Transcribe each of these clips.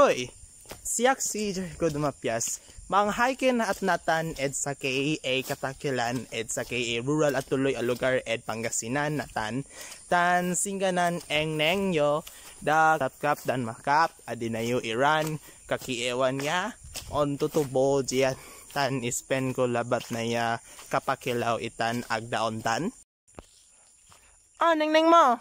tuloy. Siyak si Jericho Dumapyas. Mga hiking at natan ed sa KA Katakilan ed sa KA rural at tuloy a lugar ed Pangasinan natan. Tan singganan eng nengyo da kapkap dan makap adinayo Iran kakiewan niya on tutubo diya tan ispen ko labat na ya kapakilaw itan agdaon tan. Neng mo.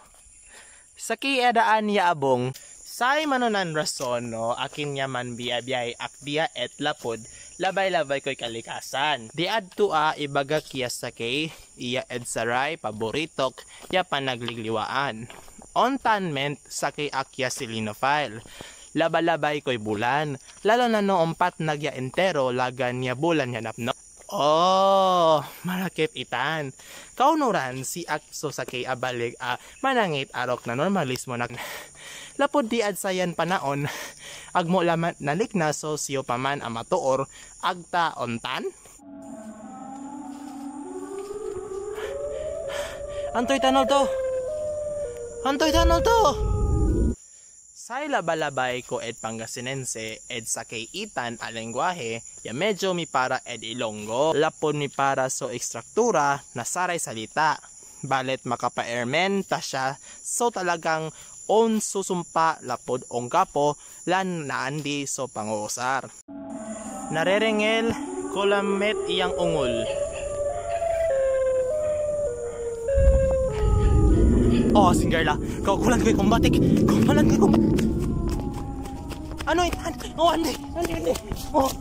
Sa kiedaan ya abong say manunan rason no akin yaman biya akbiya et lapod labay-labay ko'y kalikasan. Di adto ibaga kiyas sa kay iya ed saray paboritok ya panagligliwaan. On tanment sa kay akya silinophile. Labalabay ko'y bulan. Lalo na noong pat nagya entero lagan niya bulan ya napno. Oh, malakip itan. Kaunuran si akso sa kay abalig manangit arok na normalismo na lapod di ad sayan panaon agmo laman nalik na sosyo paman amatuor agta ontan. Antoy tanol to. Say labalabay ko ed Pangasinense ed sa kay itan a lengguwahe ya medyo mi para ed Ilonggo. Lapod mi para so ekstruktura na saray salita. Balet makapa-airmen ta siya so talagang on susumpa lapod ong kapo lan naandi so panguusar. Narerengel kulamet iyang ungol. Oh, Singerla, kaukulan ko'y kumbatik. Ano itan? Oh, ande. Oh.